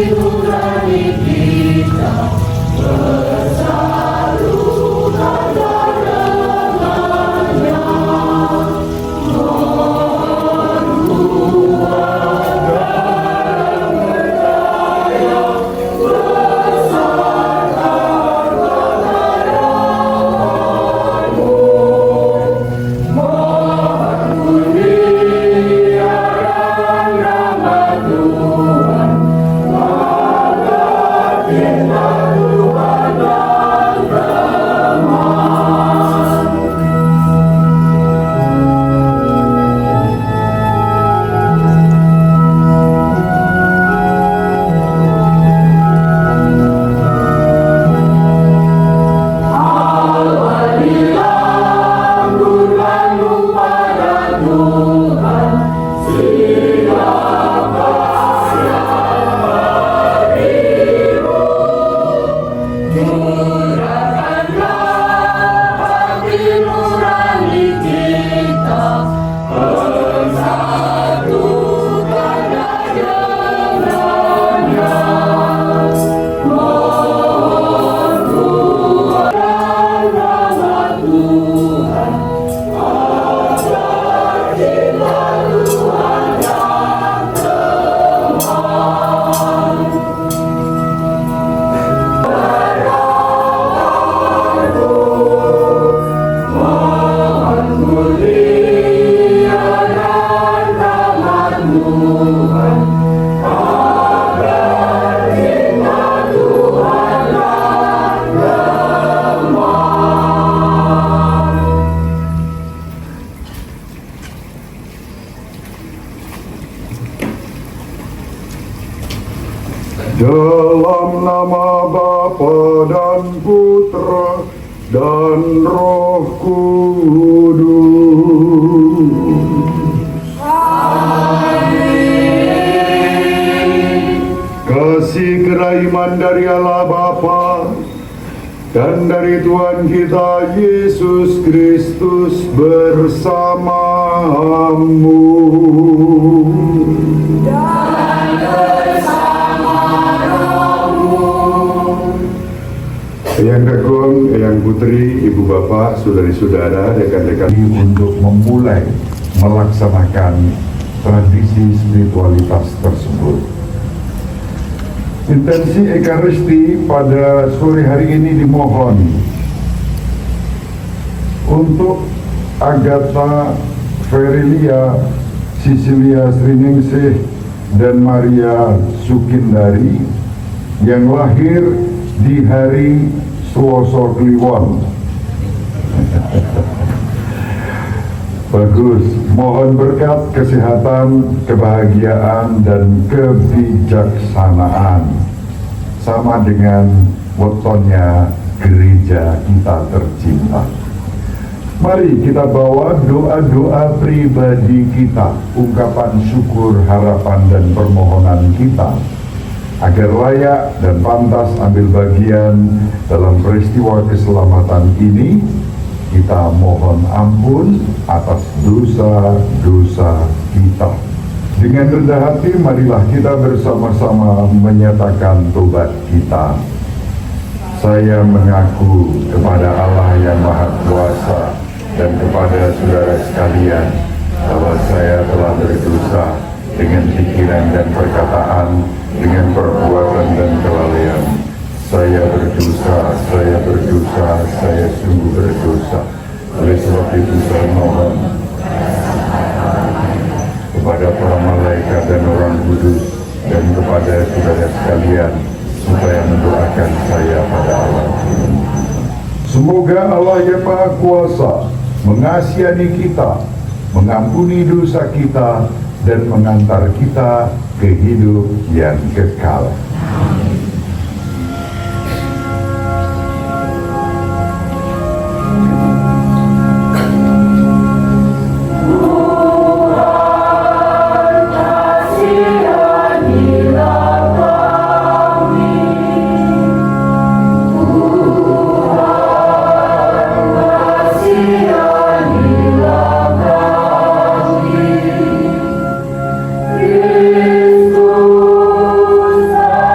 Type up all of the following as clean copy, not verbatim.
nurani kita bersalurkan dengannya, menuai garam berdaya besar harga layananmu. Mohon kurniakan rahmat Tuhan, agar cinta Tuhan dan teman. Allah bilang berlalu pada Tuhan, siapa yang beribu. Curahkanlah hati nurani kita, persatukanlah dengannya. Mohon Tuhan rahmat Tuhan, agar cinta Tuhan dan teman. Mohon kurniakan rahmat Tuhan, agar cinta Tuhan dan teman. Dalam nama Bapa dan Putra dan Roh Kudus. Kasih keraiman dari Allah Bapa dan dari Tuhan kita Yesus Kristus bersamamu. Eyang Kakung, Eyang Putri, Ibu Bapak, Saudari-saudara, rekan-rekan untuk memulai melaksanakan tradisi spiritualitas tersebut. Intensi Ekaristi pada sore hari ini dimohon untuk Agatha Verilia Sisilia Sriningsih dan Maria Sukindari yang lahir di hari Selasa Kliwon. Bagus, mohon berkat kesehatan, kebahagiaan, dan kebijaksanaan. Sama dengan wetonnya gereja kita tercinta. Mari kita bawa doa-doa pribadi kita, ungkapan syukur, harapan, dan permohonan kita agar layak dan pantas ambil bagian dalam peristiwa keselamatan ini. Kita mohon ampun atas dosa-dosa kita. Dengan rendah hati, marilah kita bersama-sama menyatakan tobat kita. Saya mengaku kepada Allah yang Maha Kuasa dan kepada saudara sekalian bahwa saya telah berdosa dengan pikiran dan perkataan, dengan perbuatan dan kelalaian. Saya berdosa, saya sungguh berdosa. Oleh sebab itu saya mohon kepada para malaikat dan orang kudus dan kepada saudara sekalian supaya mendoakan saya pada Allah. Semoga Allah yang Maha Kuasa mengasihani kita, mengampuni dosa kita, dan mengantar kita ke hidup yang kekal. Kristus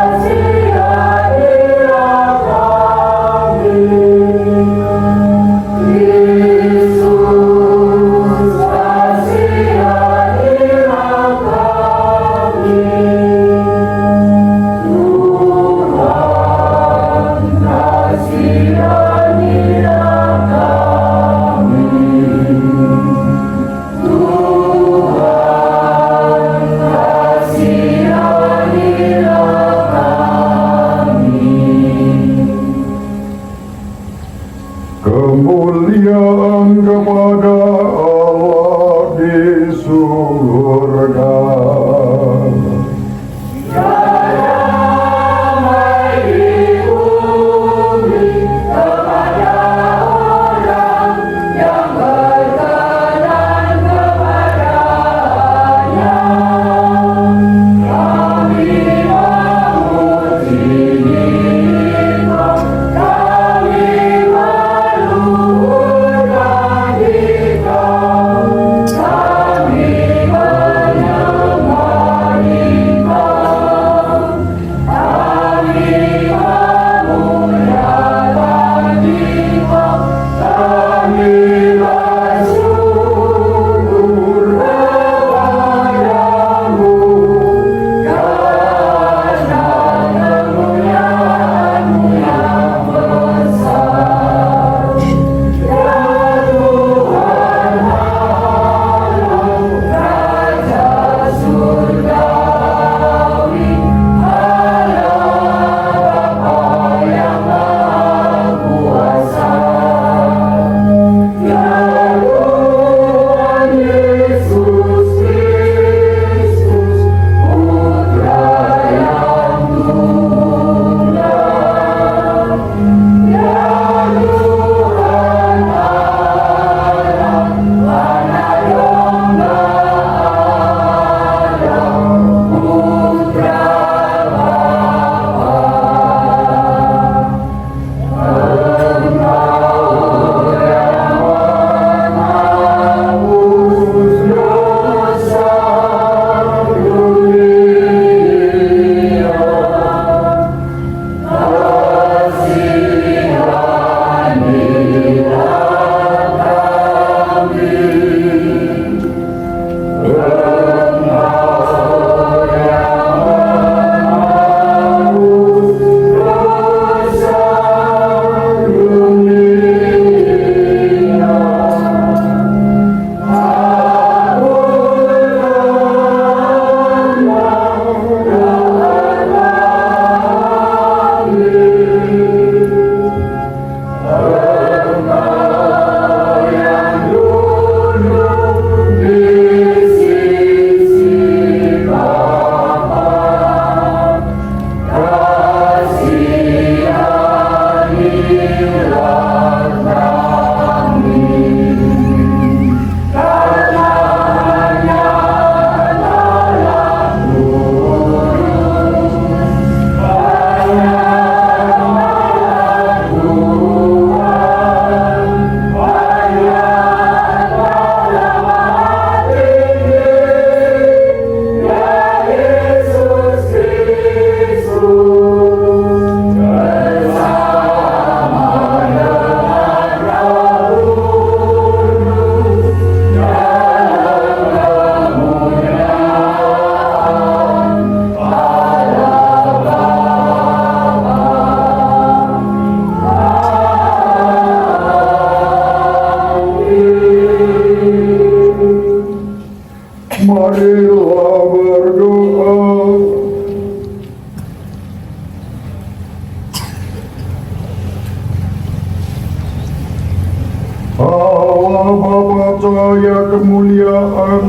Allah Bapa cahaya kemuliaan,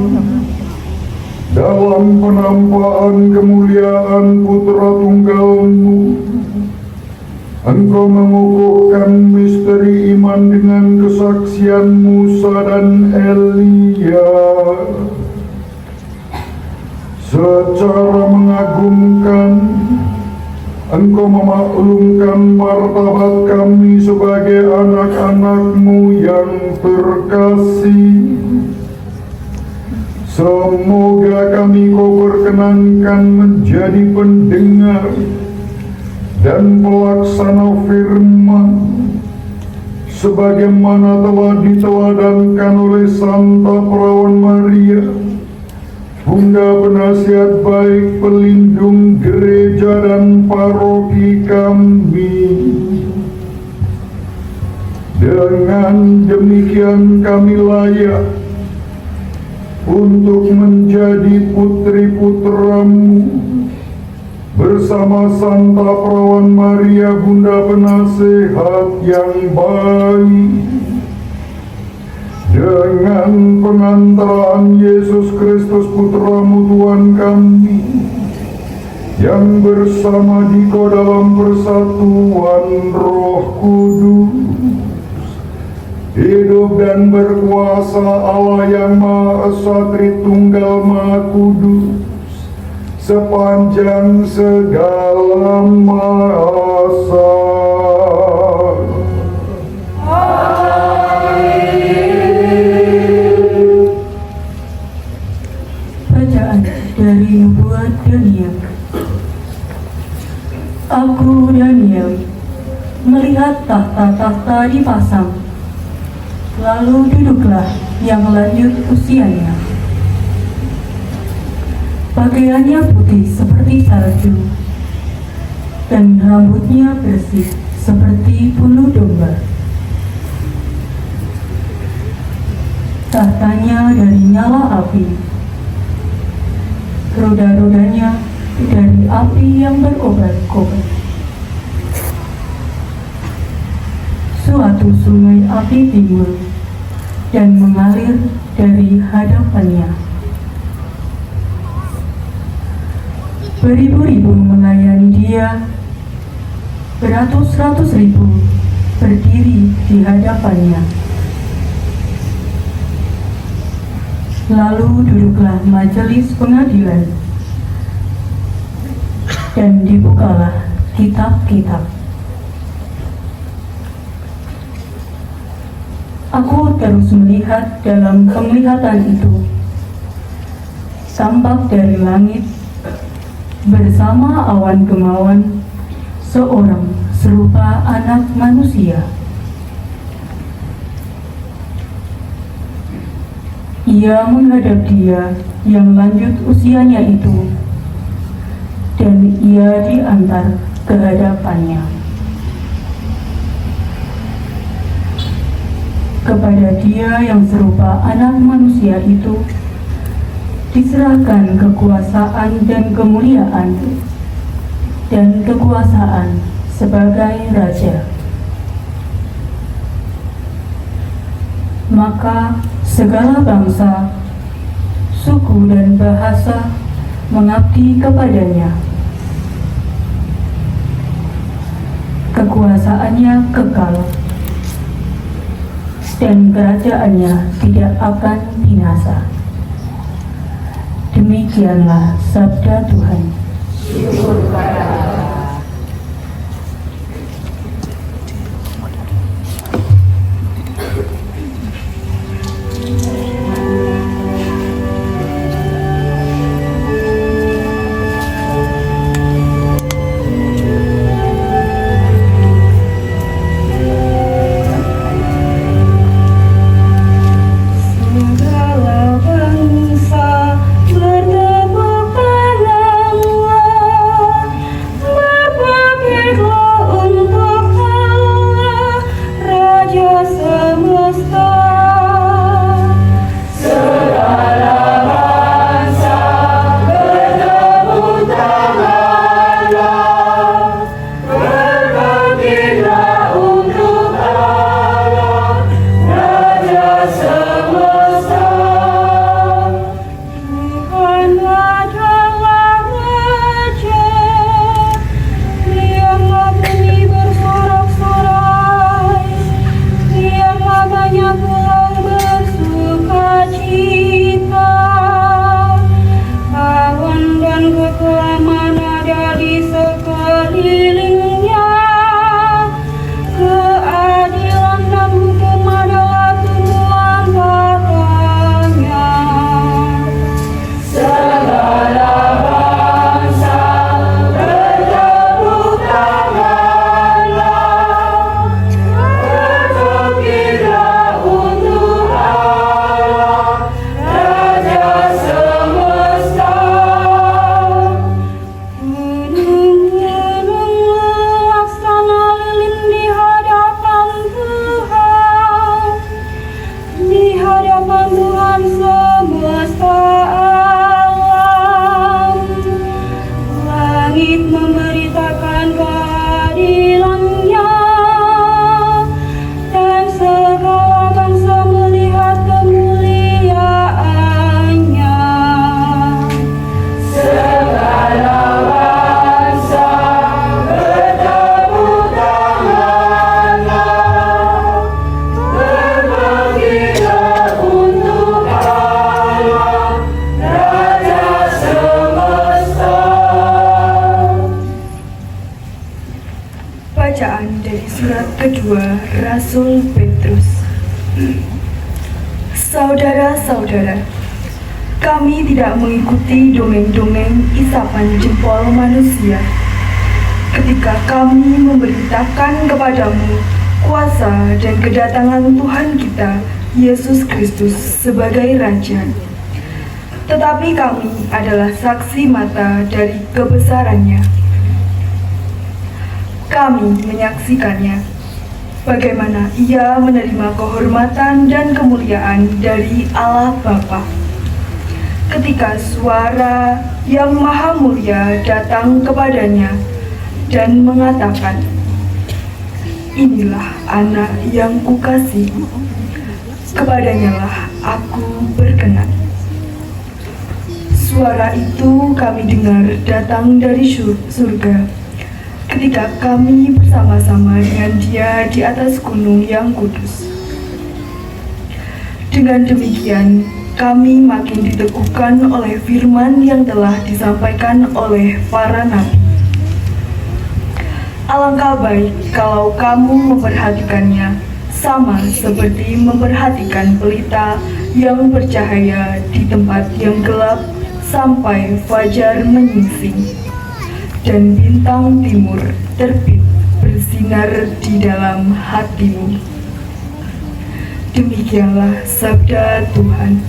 dalam penampakan kemuliaan Putra Tunggal-Mu, Engkau mengukuhkan misteri iman dengan kesaksian Musa dan Elia. Secara mengagumkan, Engkau memaklumkan martabat kami sebagai anak-anak-Mu yang terkasih. Semoga kami Kau perkenankan menjadi pendengar dan pelaksana firman, sebagaimana telah diteladankan oleh Santa Perawan Maria, Bunda Penasihat baik, pelindung gereja dan paroki kami. Dengan demikian kami layak untuk menjadi putri-putramu bersama Santa Perawan Maria, Bunda Penasehat yang baik, dengan pengantaraan Yesus Kristus Putra-Mu Tuhan kami, yang bersama Dikau dalam persatuan Roh Kudus, hidup dan berkuasa Allah yang Maha Esa Tritunggal Maha Kudus, sepanjang segala masa. Bacaan dari Nubuat Daniel. Aku Daniel melihat tahta-tahta dipasang, lalu duduklah yang lanjut usianya. Pakaiannya putih seperti salju, dan rambutnya bersih seperti bulu domba. Tahtanya dari nyala api, roda-rodanya dari api yang berkobar-kobar. Suatu sungai api timbul dan mengalir dari hadapannya. Beribu-ribu melayani dia, beratus-ratus ribu berdiri di hadapannya. Lalu duduklah majelis pengadilan, dan dibukalah kitab-kitab. Aku terus melihat dalam penglihatan itu, tampak dari langit bersama awan kemauan seorang serupa anak manusia. Ia menghadap dia yang lanjut usianya itu, dan ia diantar ke hadapannya. Kepada dia yang serupa anak manusia itu diserahkan kekuasaan dan kemuliaan dan kekuasaan sebagai raja. Maka segala bangsa, suku dan bahasa mengabdi kepadanya. Kekuasaannya kekal, dan kerajaannya tidak akan binasa. Demikianlah sabda Tuhan. Syukur kepada Allah. Bangsa bertepuk tanganlah, Bacaan dari surat kedua Rasul Petrus. Saudara-saudara, kami tidak mengikuti dongeng-dongeng isapan jempol manusia. Ketika kami memberitakan kepadamu kuasa dan kedatangan Tuhan kita, Yesus Kristus sebagai Raja. Tetapi kami adalah saksi mata dari kebesarannya. Kami menyaksikannya, bagaimana ia menerima kehormatan dan kemuliaan dari Allah Bapa. Ketika suara yang maha mulia datang kepadanya dan mengatakan, "Inilah anak yang kukasihi, kepadanyalah aku berkenan." Suara itu kami dengar datang dari surga, ketika kami bersama-sama dengan Dia di atas gunung yang kudus. Dengan demikian, kami makin diteguhkan oleh firman yang telah disampaikan oleh para nabi. Alangkah baik kalau kamu memperhatikannya sama seperti memperhatikan pelita yang bercahaya di tempat yang gelap sampai fajar menyingsing dan bintang timur terbit bersinar di dalam hatimu. Demikianlah sabda Tuhan.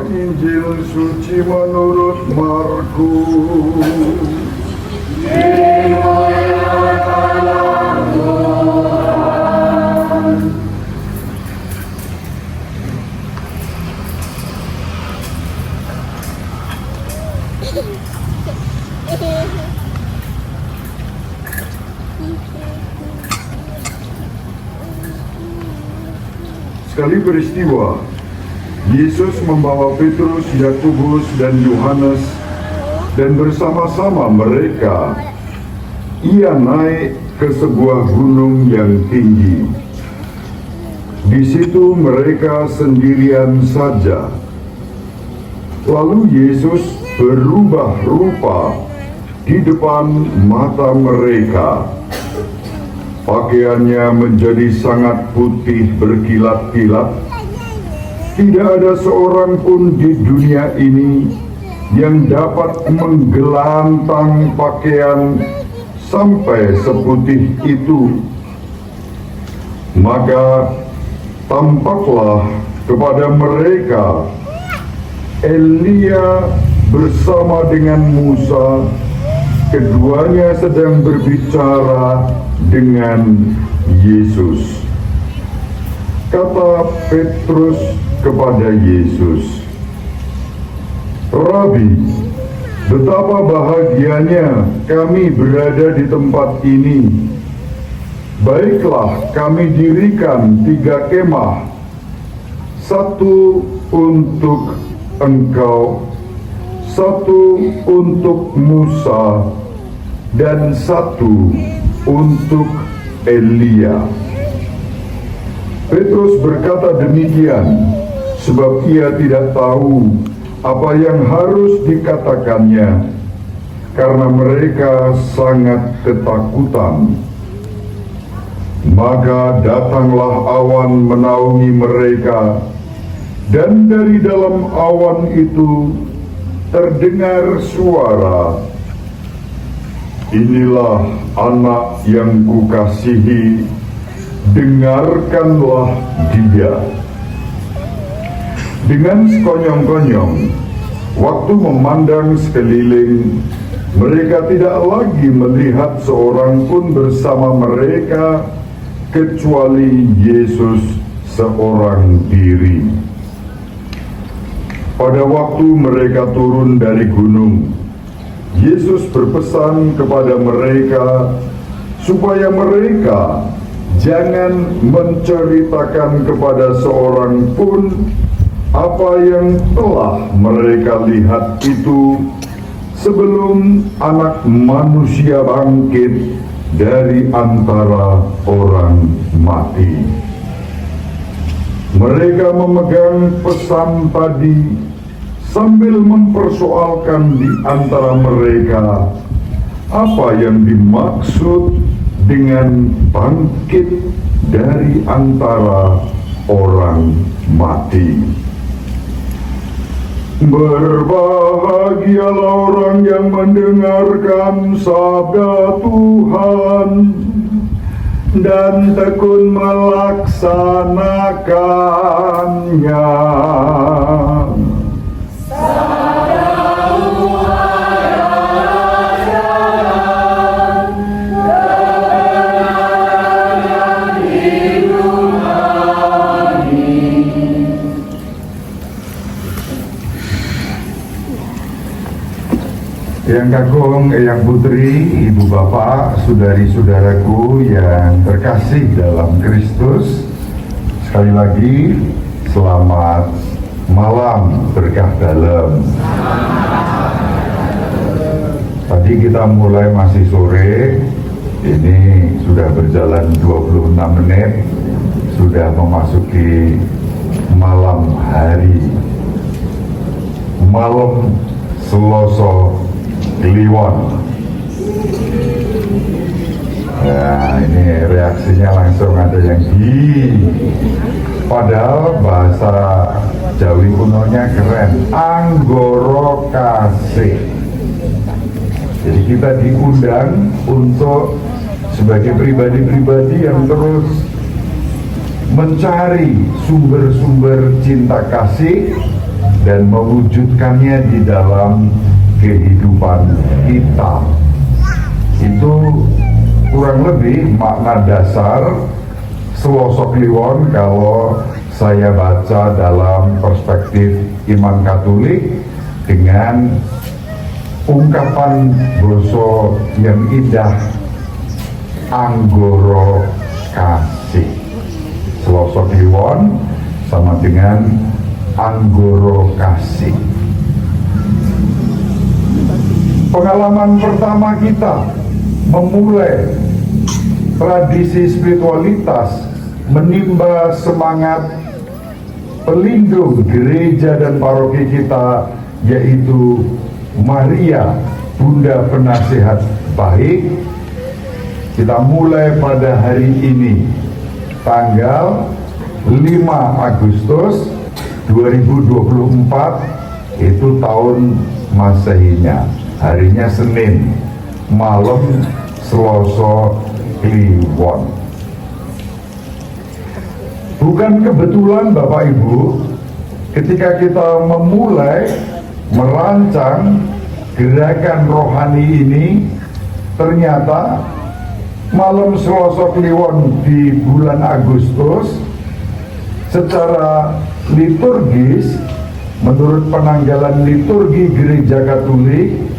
Injil suci menurut Markus. Sekali peristiwa, Yesus membawa Petrus, Yakobus, dan Yohanes, dan bersama-sama mereka, ia naik ke sebuah gunung yang tinggi. Di situ mereka sendirian saja. Lalu Yesus berubah rupa di depan mata mereka. Pakaiannya menjadi sangat putih berkilat-kilat. Tidak ada seorang pun di dunia ini yang dapat menggelantang pakaian sampai seputih itu. Maka tampaklah kepada mereka Elia bersama dengan Musa. Keduanya sedang berbicara dengan Yesus. Kata Petrus kepada Yesus, "Rabi, betapa bahagianya kami berada di tempat ini. Baiklah, kami dirikan 3 kemah, satu untuk Engkau, satu untuk Musa, dan satu untuk Elia. Petrus berkata demikian sebab ia tidak tahu apa yang harus dikatakannya, karena mereka sangat ketakutan. Maka datanglah awan menaungi mereka, dan dari dalam awan itu terdengar suara, "Inilah anak yang kukasihi, dengarkanlah dia." Dengan sekonyong-konyong, waktu memandang sekeliling, mereka tidak lagi melihat seorang pun bersama mereka, kecuali Yesus seorang diri. Pada waktu mereka turun dari gunung, Yesus berpesan kepada mereka supaya mereka jangan menceritakan kepada seorang pun apa yang telah mereka lihat itu sebelum Anak Manusia bangkit dari antara orang mati. Mereka memegang pesan tadi sambil mempersoalkan di antara mereka apa yang dimaksud dengan bangkit dari antara orang mati. Berbahagialah orang yang mendengarkan sabda Tuhan dan tekun melaksanakannya. Yang Kakung, Eyang Putri, Ibu Bapak, saudari-saudaraku yang terkasih dalam Kristus, sekali lagi selamat malam berkah dalam. Tadi kita mulai masih sore, ini sudah berjalan 26 menit, sudah memasuki malam hari, malam Selasa Kliwon. Nah, ini reaksinya langsung ada yang padahal bahasa Jawi kunonya keren, anggoro kasih. Jadi kita diundang untuk sebagai pribadi-pribadi yang terus mencari sumber-sumber cinta kasih dan mewujudkannya di dalam kehidupan kita. Itu kurang lebih makna dasar Selasa Kliwon kalau saya baca dalam perspektif iman Katolik dengan ungkapan basa yang indah, anggoro kasih. Selasa Kliwon sama dengan anggoro kasih. Pengalaman pertama kita memulai tradisi spiritualitas menimba semangat pelindung gereja dan paroki kita, yaitu Maria, Bunda Penasihat Baik. Kita mulai pada hari ini, tanggal 5 Agustus 2024, itu tahun Masehinya. Harinya Senin, malam Selasa Kliwon. Bukan kebetulan Bapak Ibu, ketika kita memulai merancang gerakan rohani ini, ternyata malam Selasa Kliwon di bulan Agustus secara liturgis, menurut penanggalan liturgi Gereja Katolik,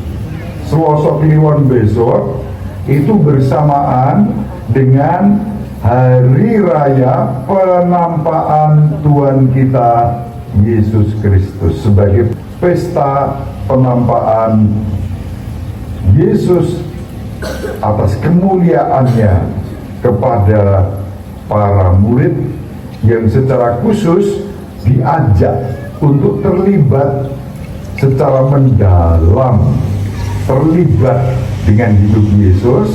Selasa Kliwon besok itu bersamaan dengan Hari Raya Penampaan Tuhan kita Yesus Kristus sebagai pesta penampakan Yesus atas kemuliaannya kepada para murid yang secara khusus diajak untuk terlibat secara mendalam, terlibat dengan hidup Yesus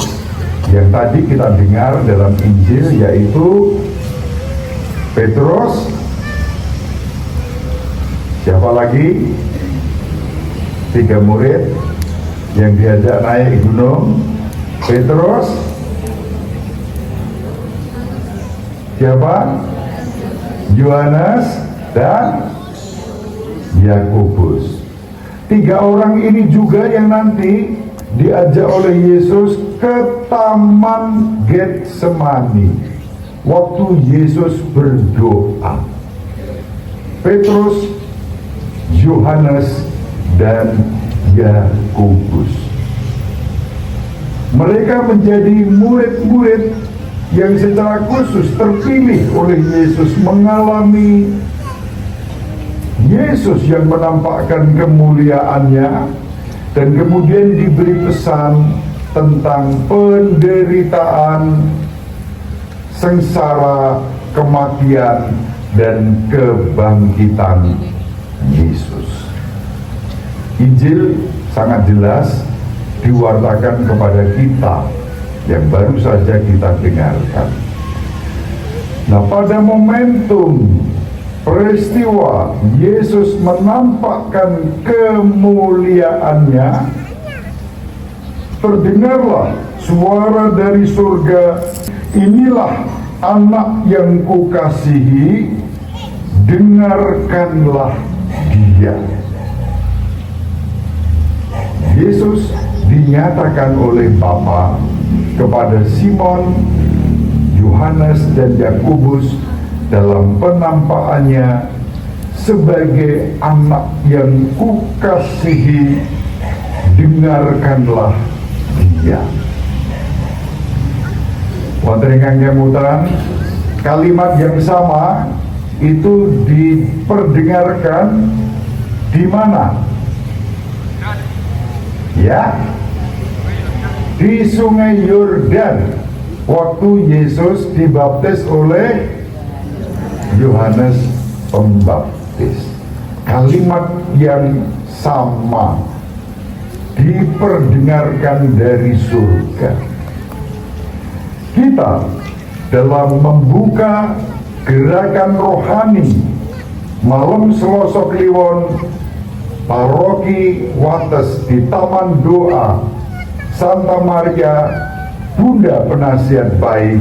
yang tadi kita dengar dalam Injil, yaitu Petrus, siapa lagi? 3 murid yang diajak naik gunung. Petrus, siapa? Yohanes dan Yakobus. 3 orang ini juga yang nanti diajak oleh Yesus ke Taman Getsemani waktu Yesus berdoa. Petrus, Yohanes dan Yakobus. Mereka menjadi murid-murid yang secara khusus terpilih oleh Yesus mengalami Yesus yang menampakkan kemuliaannya, dan kemudian diberi pesan tentang penderitaan, sengsara, kematian, dan kebangkitan Yesus. Injil sangat jelas diwartakan kepada kita yang baru saja kita dengarkan. Nah, pada momentum peristiwa Yesus menampakkan kemuliaannya, terdengarlah suara dari surga, "Inilah anak yang kukasihi, dengarkanlah dia." Yesus dinyatakan oleh Bapa kepada Simon, Yohanes dan Yakobus dalam penampakannya sebagai anak yang kukasihi, dengarkanlah dia. Wonten ingkang kemutan, kalimat yang sama itu diperdengarkan di mana? Ya, di Sungai Yordan waktu Yesus dibaptis oleh Yohanes Pembaptis. Kalimat yang sama diperdengarkan dari surga. Kita dalam membuka gerakan rohani malam Selasa Kliwon Paroki Wates di Taman Doa Santa Maria Bunda Penasihat Baik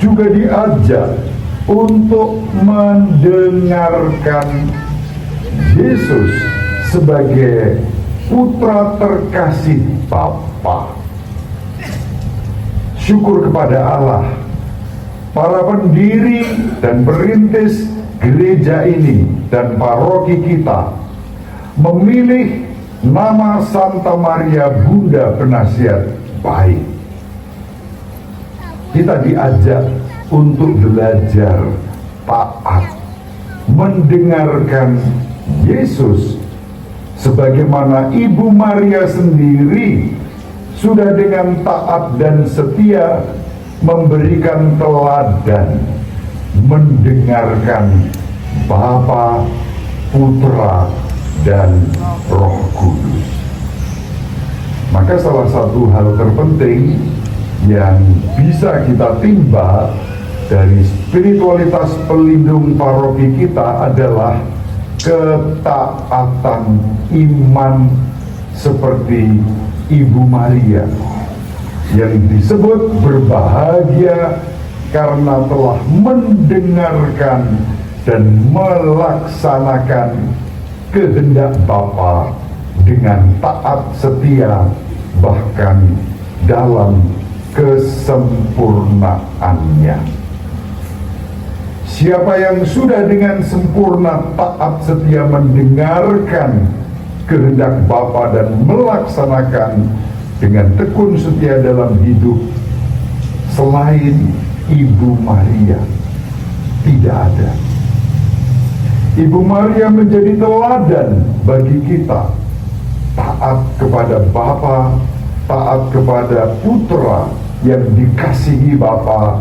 juga diajak untuk mendengarkan Yesus sebagai putra terkasih Bapa. Syukur kepada Allah, para pendiri dan perintis gereja ini dan paroki kita memilih nama Santa Maria Bunda Penasihat Baik. Kita diajak untuk belajar taat, mendengarkan Yesus sebagaimana Ibu Maria sendiri sudah dengan taat dan setia memberikan teladan, mendengarkan Bapa, Putra, dan Roh Kudus. Maka salah satu hal terpenting yang bisa kita timba dari spiritualitas pelindung paroki kita adalah ketaatan iman seperti Ibu Maria yang disebut berbahagia karena telah mendengarkan dan melaksanakan kehendak Bapa dengan taat setia, bahkan dalam kesempurnaannya. Siapa yang sudah dengan sempurna taat setia mendengarkan kehendak Bapa dan melaksanakan dengan tekun setia dalam hidup, selain Ibu Maria tidak ada. Ibu Maria menjadi teladan bagi kita, taat kepada Bapa, taat kepada Putra yang dikasihi Bapa,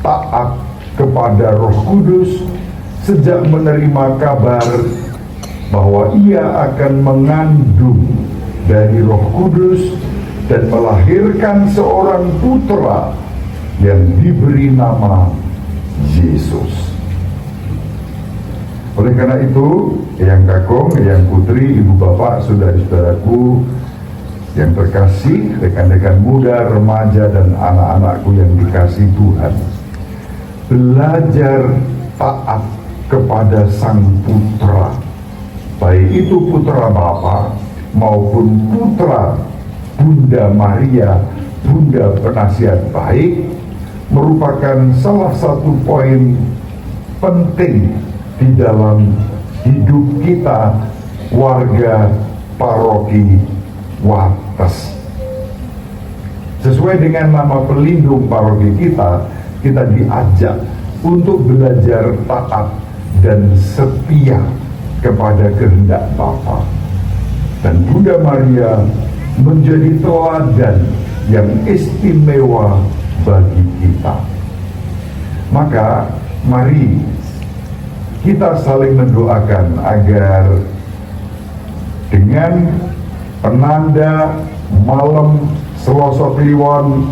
taat kepada Roh Kudus sejak menerima kabar bahwa ia akan mengandung dari Roh Kudus dan melahirkan seorang putra yang diberi nama Yesus. Oleh karena itu, Eyang Kakung, Eyang Putri, Ibu Bapak, saudara-saudaraku yang terkasih, rekan-rekan muda, remaja, dan anak-anakku yang dikasihi Tuhan, belajar taat kepada Sang Putra, baik itu putra Bapa maupun putra Bunda Maria, Bunda Penasihat Baik, merupakan salah satu poin penting di dalam hidup kita warga paroki Wates. Sesuai dengan nama pelindung paroki kita diajak untuk belajar taat dan setia kepada kehendak Bapa. Dan Bunda Maria menjadi teladan yang istimewa bagi kita. Maka mari kita saling mendoakan agar dengan penanda malam Selasa Kliwon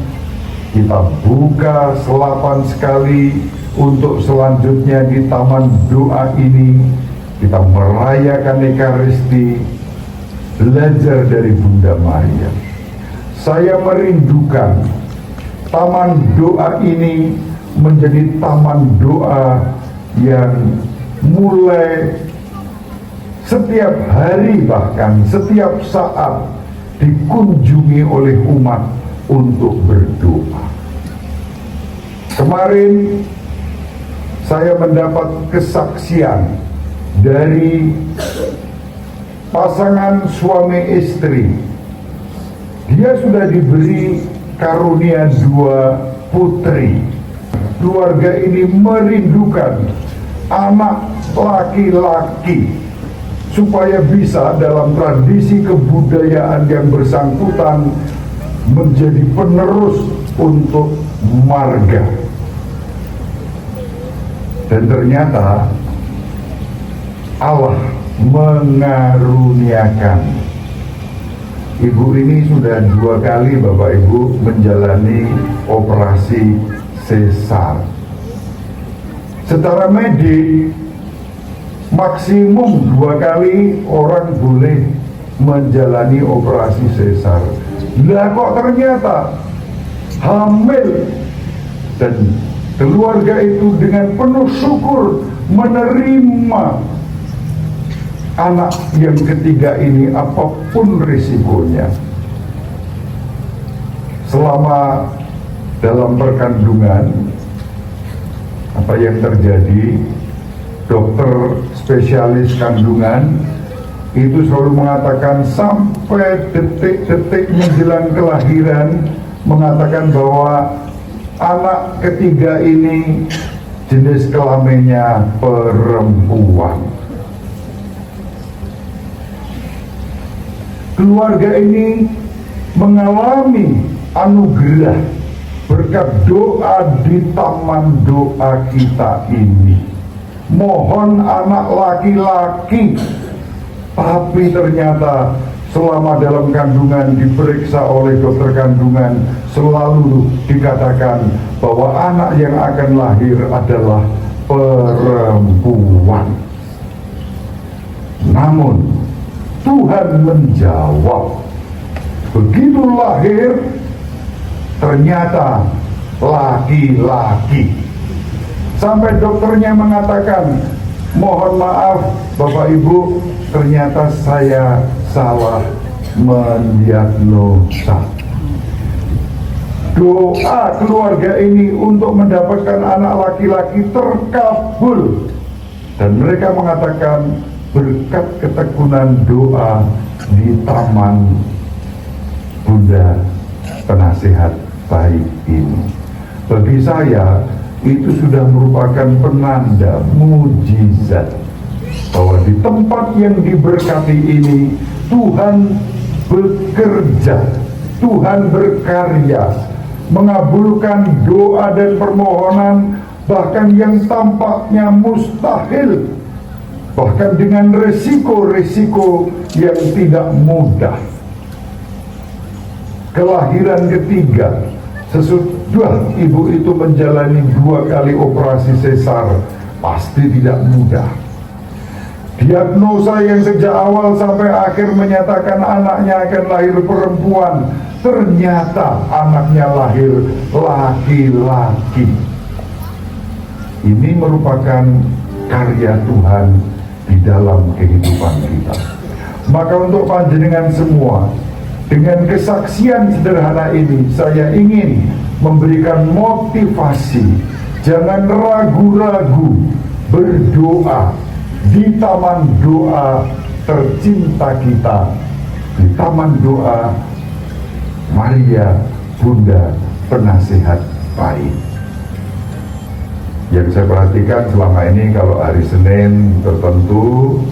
kita buka selapan sekali untuk selanjutnya di taman doa ini kita merayakan Ekaristi, belajar dari Bunda Maria. Saya merindukan taman doa ini menjadi taman doa yang mulai setiap hari, bahkan setiap saat dikunjungi oleh umat untuk berdoa. Kemarin saya mendapat kesaksian dari pasangan suami istri. Dia sudah diberi karunia 2 putri. Keluarga ini merindukan anak laki-laki supaya bisa dalam tradisi kebudayaan yang bersangkutan menjadi penerus untuk marga. Dan ternyata Allah mengaruniakan. Ibu ini sudah 2 kali Bapak Ibu menjalani operasi sesar. Secara medik maksimum 2 kali orang boleh menjalani operasi sesar. Lah kok ternyata hamil, dan keluarga itu dengan penuh syukur menerima anak yang ketiga ini apapun risikonya. Selama dalam perkandungan, apa yang terjadi, dokter spesialis kandungan itu selalu mengatakan sampai detik-detik menjelang kelahiran, mengatakan bahwa anak ketiga ini jenis kelaminnya perempuan. Keluarga ini mengalami anugerah berkat doa di taman doa kita ini. Mohon anak laki-laki, tapi ternyata selama dalam kandungan diperiksa oleh dokter kandungan selalu dikatakan bahwa anak yang akan lahir adalah perempuan. Namun Tuhan menjawab, begitu lahir ternyata laki-laki. Sampai dokternya mengatakan, mohon maaf Bapak Ibu, ternyata saya salah mendiagnosa. Doa keluarga ini untuk mendapatkan anak laki-laki terkabul, dan mereka mengatakan berkat ketekunan doa di taman Bunda Penasihat Baik ini. Bagi saya itu sudah merupakan penanda mujizat bahwa di tempat yang diberkati ini Tuhan bekerja, Tuhan berkarya, mengabulkan doa dan permohonan bahkan yang tampaknya mustahil, bahkan dengan resiko-resiko yang tidak mudah. Kelahiran ketiga sesudah ibu itu menjalani 2 kali operasi sesar pasti tidak mudah. Diagnosa yang sejak awal sampai akhir menyatakan anaknya akan lahir perempuan, ternyata anaknya lahir laki-laki. Ini merupakan karya Tuhan di dalam kehidupan kita. Maka untuk panjenengan semua, dengan kesaksian sederhana ini, saya ingin memberikan motivasi. Jangan ragu-ragu berdoa di taman doa tercinta kita, di taman doa Maria Bunda Penasihat Baik. Yang saya perhatikan selama ini, kalau hari Senin tertentu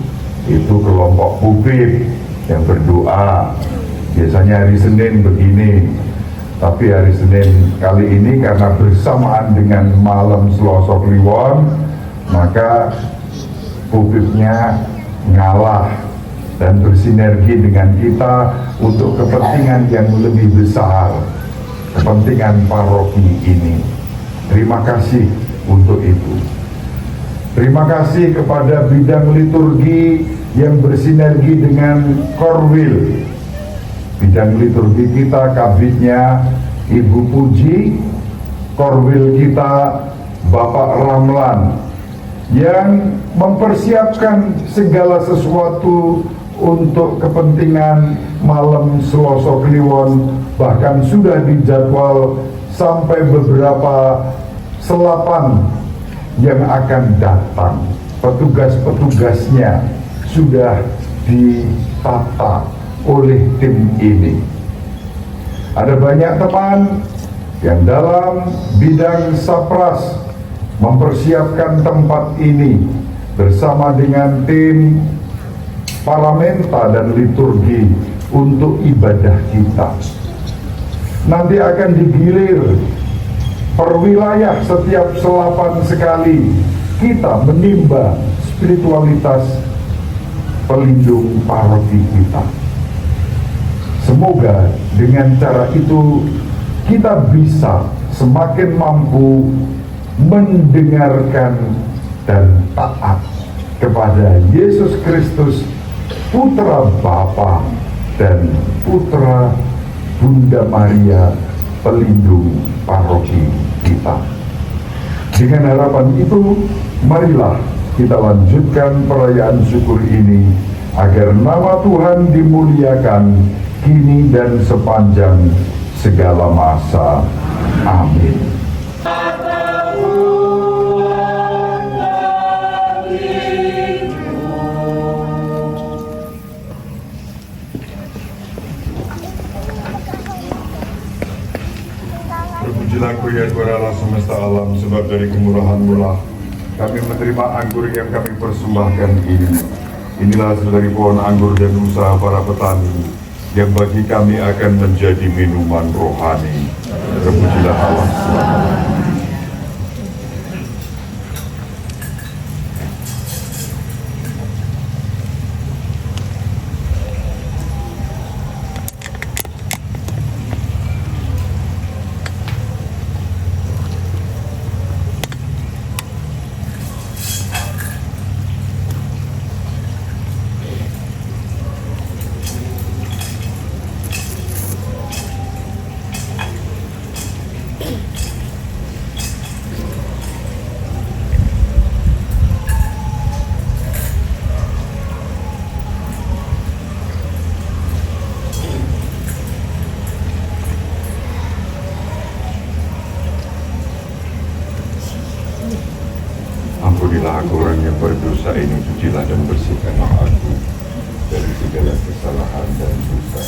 itu kelompok pupit yang berdoa. Biasanya hari Senin begini, tapi hari Senin kali ini karena bersamaan dengan malam Selasa Kliwon, maka pupitnya ngalah dan bersinergi dengan kita untuk kepentingan yang lebih besar, kepentingan paroki ini. Terima kasih untuk itu. Terima kasih kepada bidang liturgi yang bersinergi dengan Korwil. Bidang liturgi kita, kabitnya Ibu Puji, Korwil kita Bapak Ramlan, yang mempersiapkan segala sesuatu untuk kepentingan malam Selasa Kliwon, bahkan sudah dijadwal sampai beberapa selapan yang akan datang. Petugas-petugasnya sudah ditata oleh tim ini. Ada banyak teman yang dalam bidang sapras mempersiapkan tempat ini bersama dengan tim paramenta dan liturgi untuk ibadah kita. Nanti akan digilir per wilayah, setiap selapan sekali kita menimba spiritualitas pelindung paroki kita. Semoga dengan cara itu kita bisa semakin mampu mendengarkan dan taat kepada Yesus Kristus, Putra Bapa dan Putra Bunda Maria, pelindung paroki kita. Dengan harapan itu, marilah kita lanjutkan perayaan syukur ini agar nama Tuhan dimuliakan kini dan sepanjang segala masa. Amin. Terpujilah Engkau ya Tuhan Allah semesta alam, sebab dari kemurahan-Mu lah kami menerima anggur yang kami persembahkan ini. Inilah hasil dari pohon anggur dan usaha para petani, yang bagi kami akan menjadi minuman rohani. Terpujilah Allah selamanya. Ampunilah aku orang yang berdosa ini, sucilah dan bersihkanlah aku dari segala kesalahan dan dosa.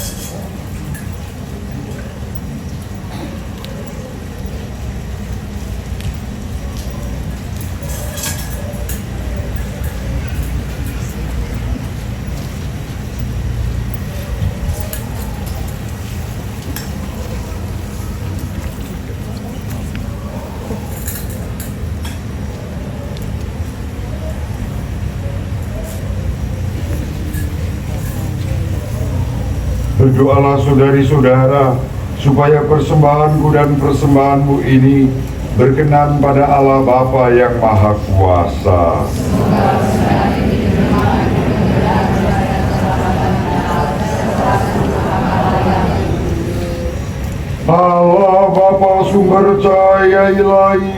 Berdoalah saudari-saudara, supaya persembahanku dan persembahanmu ini berkenan pada Allah Bapa yang Maha Kuasa. Allah Bapa sumber cahaya ilahi,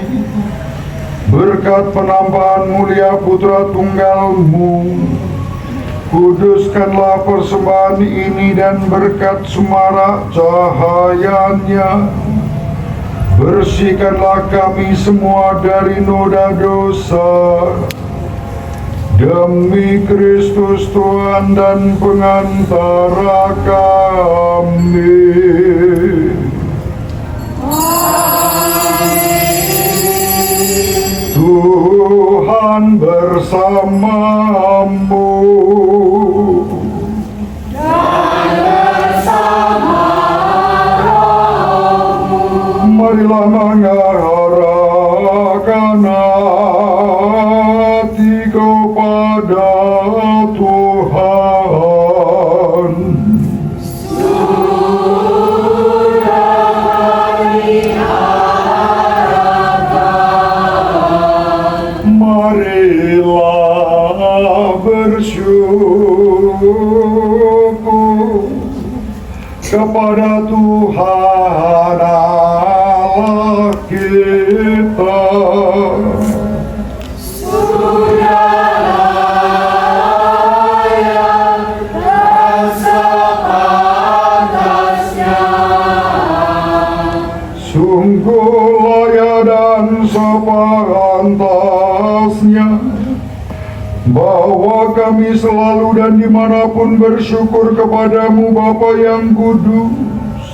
berkat penampahan mulia Putra Tunggal-Mu, kuduskanlah persembahan ini dan berkat semarak cahayanya, bersihkanlah kami semua dari noda dosa. Demi Kristus Tuhan dan pengantara kami. Tuhan bersamamu. Marilah mengarahkan hati kepada Tuhan. Marilah bersyukur kepada Tuhan Allah kita. Sungguh layak dan sepantasnya bahwa kami selalu dan dimanapun bersyukur kepadamu Bapa yang kudus,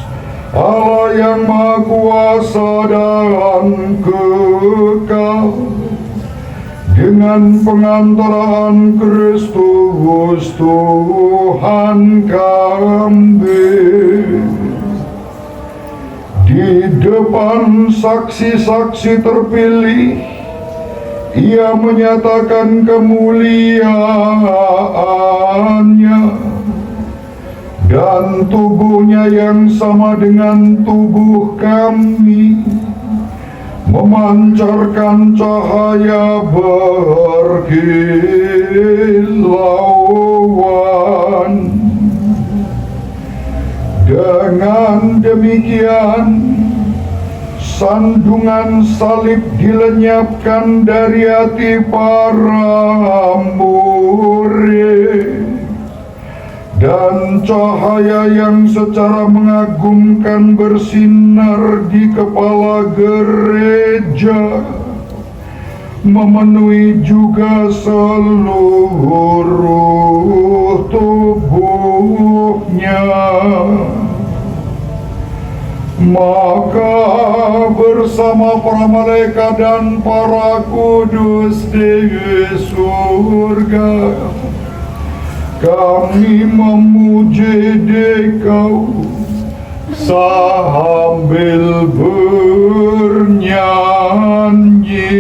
Allah yang Maha Kuasa dan kekal, dengan pengantaraan Kristus Tuhan kami. Di depan saksi-saksi terpilih, Ia menyatakan kemuliaannya, dan tubuhnya yang sama dengan tubuh kami memancarkan cahaya berkilauan. Dengan demikian, sandungan salib dilenyapkan dari hati para murid, dan cahaya yang secara mengagumkan bersinar di kepala gereja memenuhi juga seluruh tubuhnya. Maka bersama para malaikat dan para kudus di surga, kami memuji Dikau sambil bernyanyi.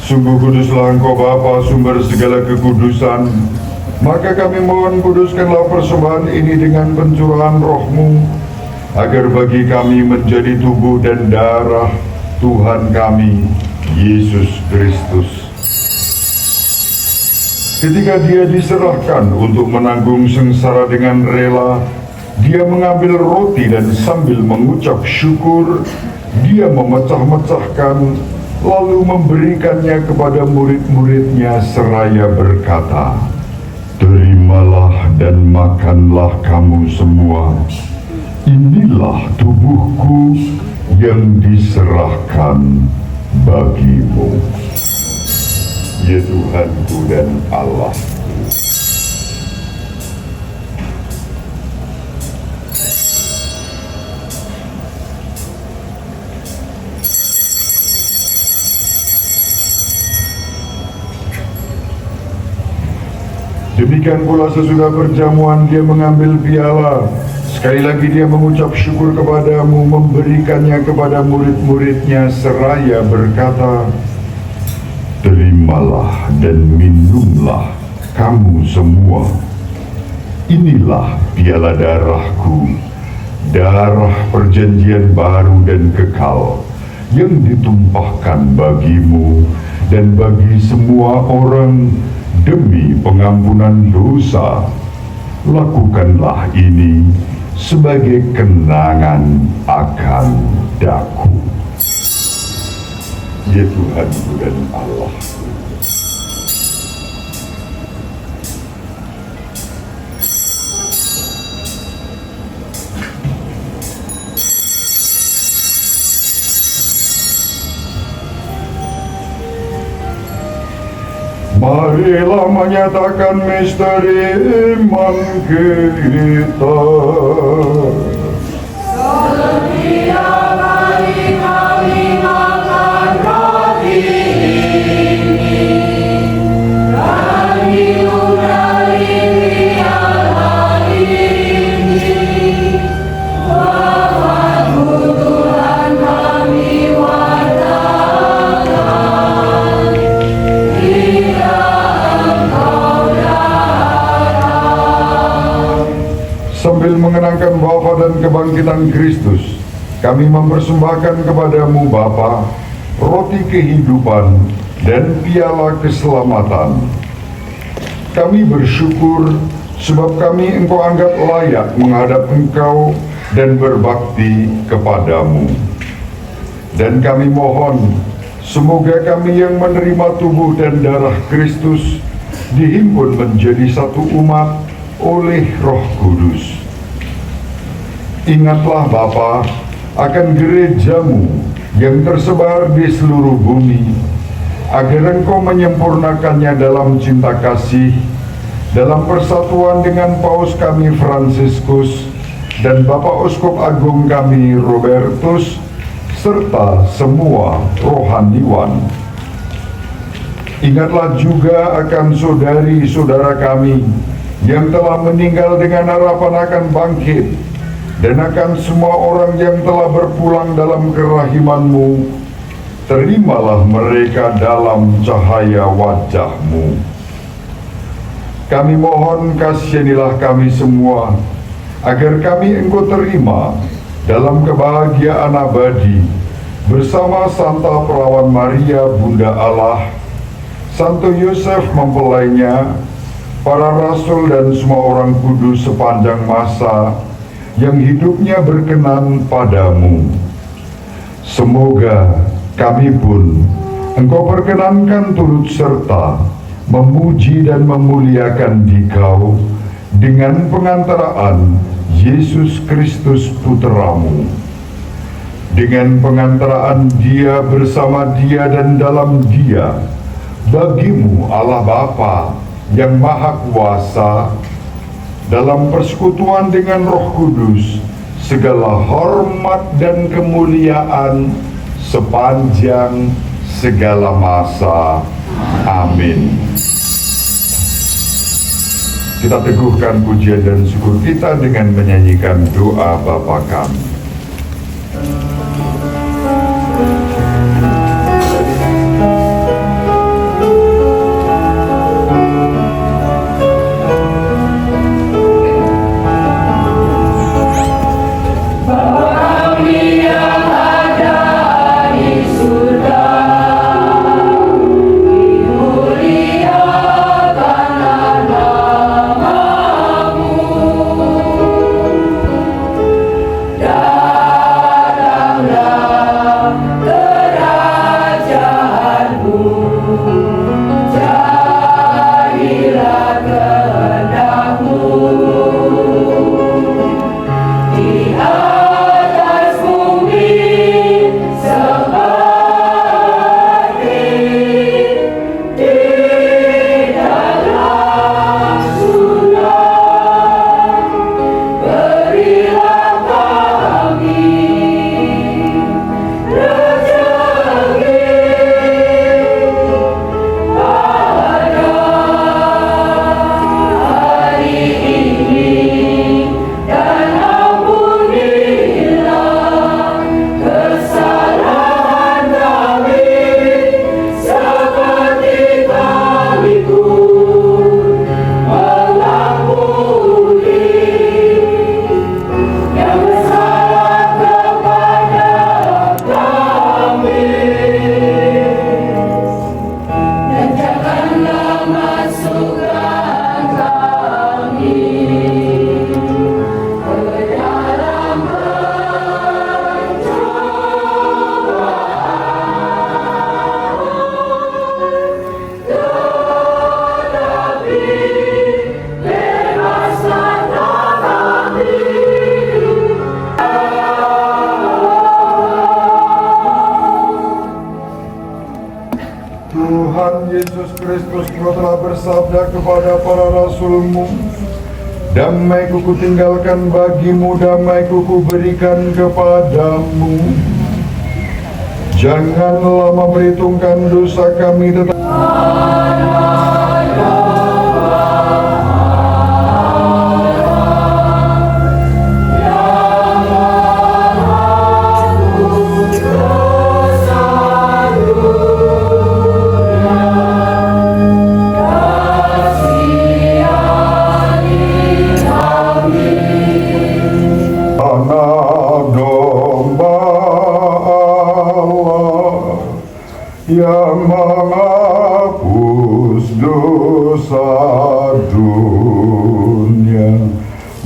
Sungguh kuduslah Engkau Bapa, sumber segala kekudusan. Maka kami mohon, kuduskanlah persembahan ini dengan pencurahan Roh-Mu, agar bagi kami menjadi tubuh dan darah Tuhan kami, Yesus Kristus. Ketika dia diserahkan untuk menanggung sengsara dengan rela, dia mengambil roti dan sambil mengucap syukur, dia memecah-mecahkan, lalu memberikannya kepada murid-muridnya seraya berkata, "Terimalah dan makanlah kamu semua. Inilah tubuhku yang diserahkan bagimu." Ya Tuhanku dan Allahku. Demikian pula sesudah perjamuan dia mengambil piala. Sekali lagi dia mengucap syukur kepadamu, memberikannya kepada murid-muridnya seraya berkata, "Terimalah dan minumlah kamu semua. Inilah piala darahku, darah perjanjian baru dan kekal, yang ditumpahkan bagimu dan bagi semua orang demi pengampunan dosa. Lakukanlah ini sebagai kenangan akan daku." Ya Tuhanku dan Allahku. Marilah menyatakan misteri iman kita. Setiap kali kami makan roti ini dan minum dari piala ini, bahwa Tuhan kami wadakan, jika Engkau datang. Sambil mengenangkan wafat dan kebangkitan Kristus, kami mempersembahkan kepadamu Bapa, roti kehidupan dan piala keselamatan. Kami bersyukur sebab kami Engkau anggap layak menghadap Engkau dan berbakti kepadamu. Dan kami mohon, semoga kami yang menerima tubuh dan darah Kristus dihimpun menjadi satu umat oleh Roh Kudus. Ingatlah Bapa akan gerejamu yang tersebar di seluruh bumi, agar Engkau menyempurnakannya dalam cinta kasih, dalam persatuan dengan Paus kami Fransiskus dan Bapak Uskup Agung kami Robertus, serta semua rohaniwan. Ingatlah juga akan saudari-saudara kami yang telah meninggal dengan harapan akan bangkit, dan akan semua orang yang telah berpulang dalam kerahiman-Mu. Terimalah mereka dalam cahaya wajah-Mu. Kami mohon, kasihanilah kami semua, agar kami Engkau terima dalam kebahagiaan abadi bersama Santa Perawan Maria Bunda Allah, Santo Yosef mempelainya, para rasul dan semua orang kudus sepanjang masa yang hidupnya berkenan padamu. Semoga kami pun Engkau perkenankan turut serta memuji dan memuliakan Dikau dengan pengantaraan Yesus Kristus Putramu. Dengan pengantaraan Dia, bersama Dia dan dalam Dia, bagimu Allah Bapa yang Maha Kuasa, dalam persekutuan dengan Roh Kudus, segala hormat dan kemuliaan sepanjang segala masa. Amin. Kita teguhkan pujian dan syukur kita dengan menyanyikan doa Bapa kami. Dimuliakan bersabda kepada para rasul-Mu, damai-Ku kutinggalkan bagimu, damai-Ku kuberikan kepadamu. Janganlah memperhitungkan dosa kami, tetapi yang menghapus dosa dunia.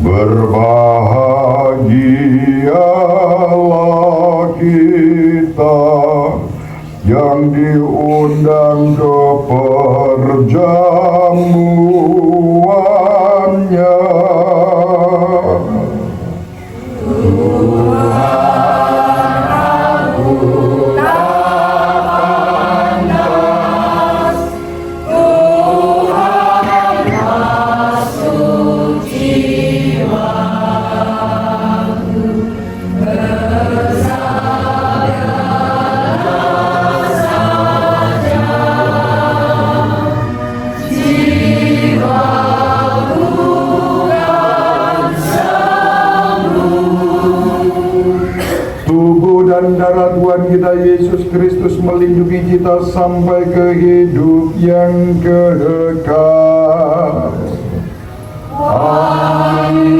Berbahagialah kita yang diundang ke perjamuannya. Dan darah Tuhan kita Yesus Kristus melindungi kita sampai ke hidup yang kekal. Amin.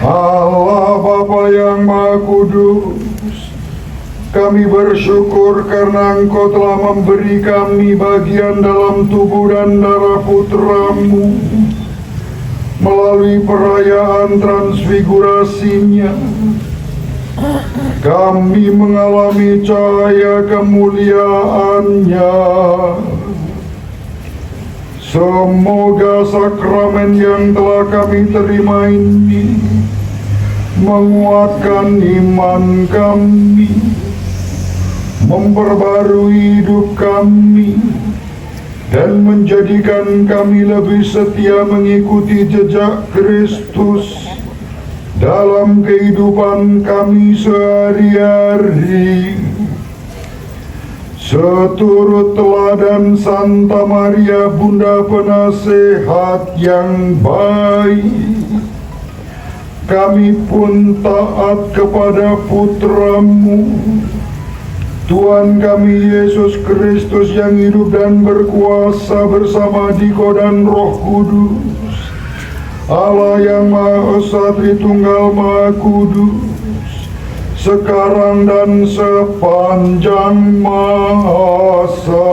Allah Bapa yang Maha Kudus, Kami bersyukur karena Engkau telah memberi kami bagian dalam tubuh dan darah Putra-Mu melalui perayaan transfigurasinya. Kami mengalami cahaya kemuliaannya. Semoga sakramen yang telah kami terima ini menguatkan iman kami, memperbarui hidup kami, dan menjadikan kami lebih setia mengikuti jejak Kristus dalam kehidupan kami sehari-hari. Seturut teladan Santa Maria Bunda Penasehat yang baik, kami pun taat kepada Putra-Mu, Tuhan kami Yesus Kristus yang hidup dan berkuasa bersama Diko dan Roh Kudus, Allah yang Maha Esa Tritunggal Maha Kudus, sekarang dan sepanjang masa.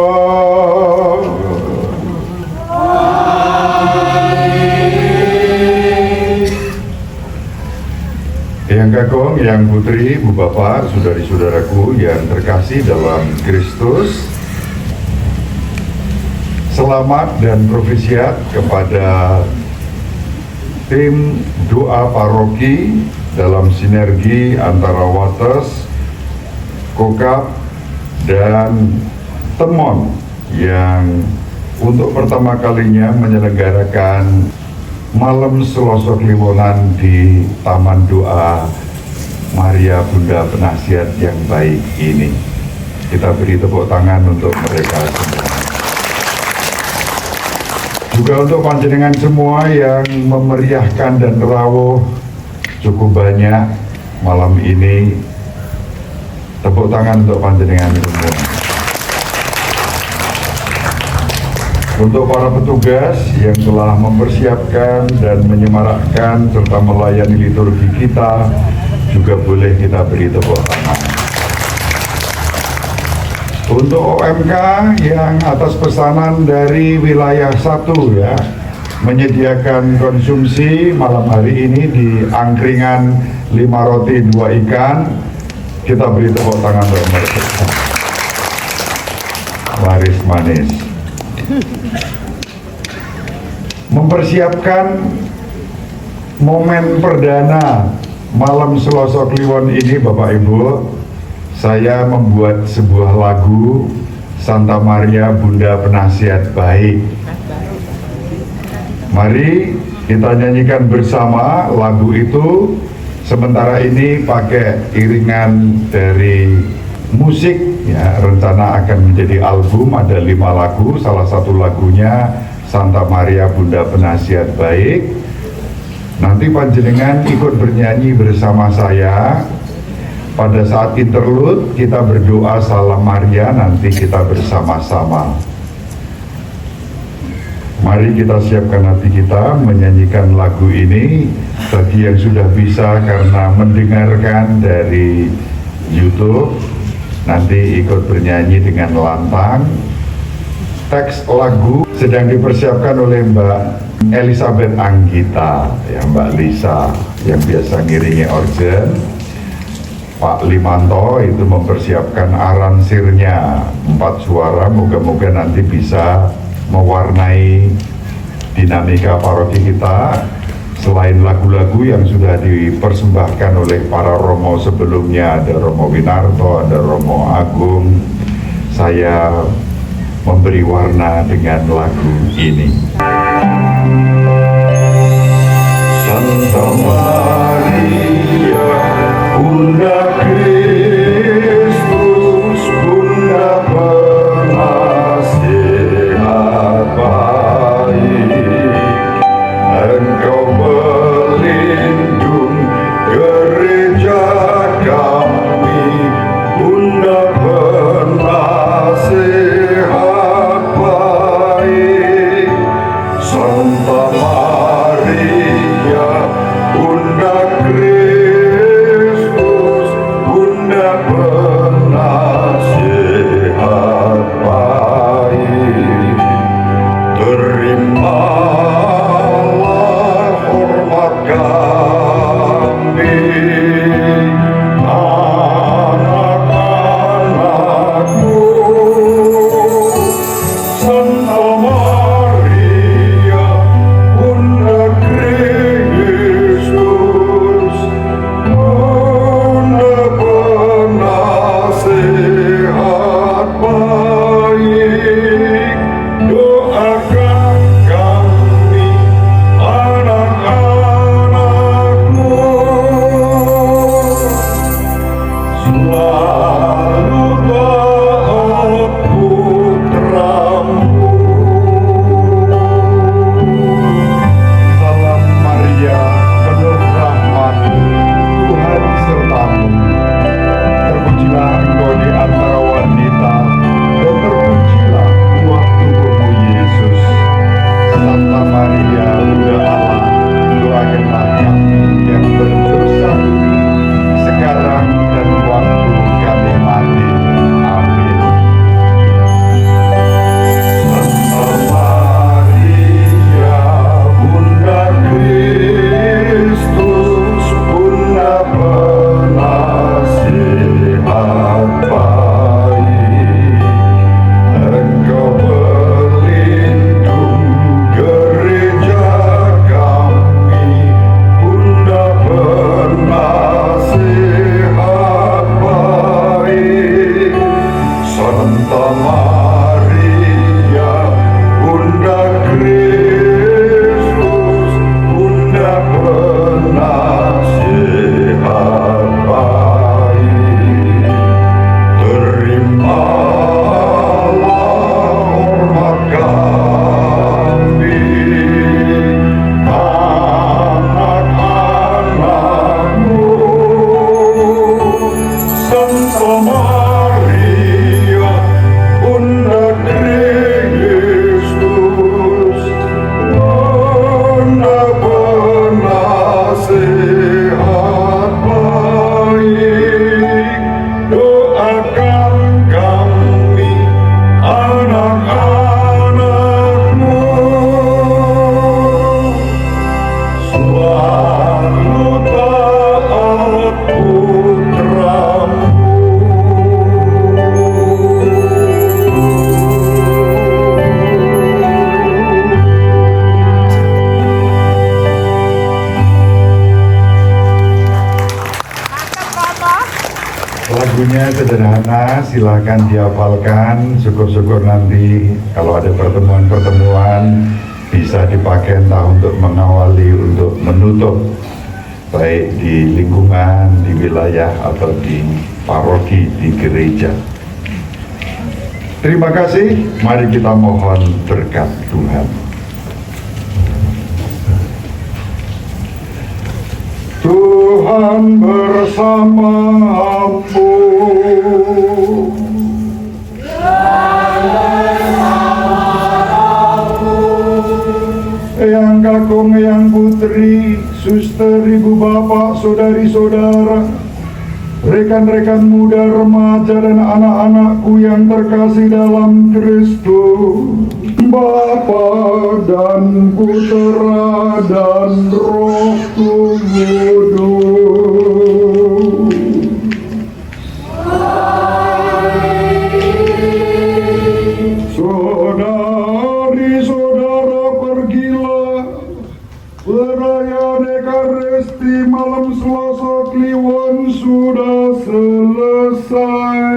Yang Kakung, yang Putri, Bu Bapak, saudari-saudaraku yang terkasih dalam Kristus, selamat dan profisiat kepada tim doa paroki dalam sinergi antara Wates, Kokap, dan Temon yang untuk pertama kalinya menyelenggarakan Malam Selosok Liwonan di Taman Doa Maria Bunda Penasihat yang baik ini. Kita beri tepuk tangan untuk mereka semua. Juga untuk panjenengan semua yang memeriahkan dan rawuh cukup banyak malam ini. Tepuk tangan untuk panjenengan semua. Untuk para petugas yang telah mempersiapkan dan menyemarakkan serta melayani liturgi kita, juga boleh kita beri tepuk tangan. Untuk OMK yang atas pesanan dari wilayah 1 ya, menyediakan konsumsi malam hari ini di angkringan 5 roti 2 ikan, kita beri tepuk tangan untuk mereka. Laris manis. Mempersiapkan momen perdana Malam Selosok Kliwon ini, Bapak Ibu, saya membuat sebuah lagu Santa Maria Bunda Penasihat Baik. Mari kita nyanyikan bersama lagu itu. Sementara ini pakai iringan dari musik ya, rencana akan menjadi album, ada 5 lagu, salah satu lagunya Santa Maria Bunda Penasihat Baik. Nanti panjenengan ikut bernyanyi bersama saya. Pada saat interlude kita berdoa Salam Maria, nanti kita bersama-sama. Mari kita siapkan hati kita menyanyikan lagu ini. Bagi yang sudah bisa karena mendengarkan dari YouTube, nanti ikut bernyanyi dengan lantang. Teks lagu sedang dipersiapkan oleh Mbak Elizabeth Anggita, ya Mbak Lisa yang biasa ngiringi organ. Pak Limanto itu mempersiapkan aransirnya 4 suara, moga-moga nanti bisa mewarnai dinamika paroki kita. Selain lagu-lagu yang sudah dipersembahkan oleh para Romo sebelumnya, ada Romo Winarto, ada Romo Agung, saya memberi warna dengan lagu ini. Santa Maria Bunda Kristus, Bunda Penasihat Baik, Engkau pelindung gereja kami, Bunda Penasihat Baik. Santa Maria Bunda Bunyinya sederhana, silahkan dihafalkan. Syukur-syukur nanti kalau ada pertemuan-pertemuan bisa dipakai entah untuk mengawali, untuk menutup, baik di lingkungan, di wilayah, atau di paroki, di gereja. Terima kasih, mari kita mohon berkat Tuhan. Tuhan bersamamu. Eyang kakung, eyang putri, suster, ibu bapak, saudari-saudara, rekan-rekan muda, remaja, dan anak-anakku yang terkasih dalam Kristus, Bapa dan Putera dan Roh Kudus. Saudari-saudara, pergilah perayaan Ekaristi malam Selasa Kliwon sudah selesai.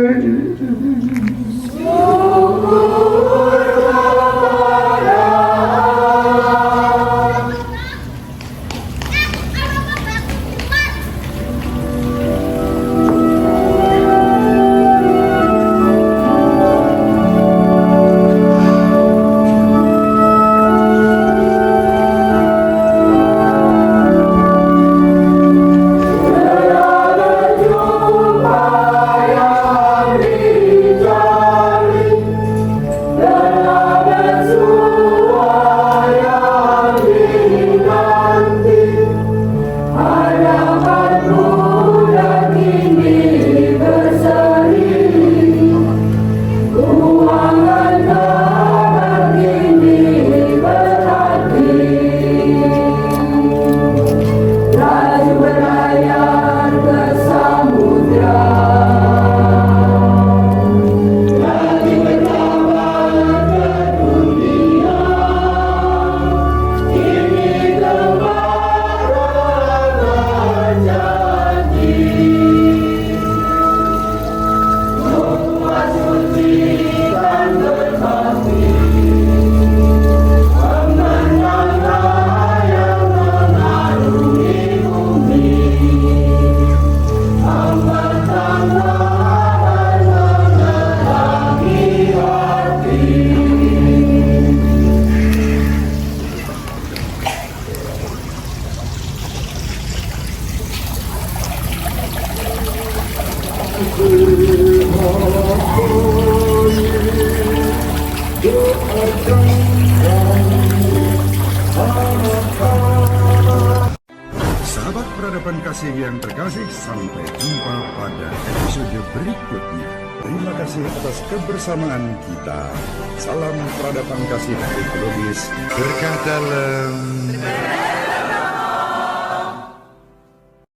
Sahabat peradaban kasih yang terkasih, sampai jumpa pada episode berikutnya. Terima kasih atas kebersamaan kita. Salam peradaban kasih ekologis. Berkah dalam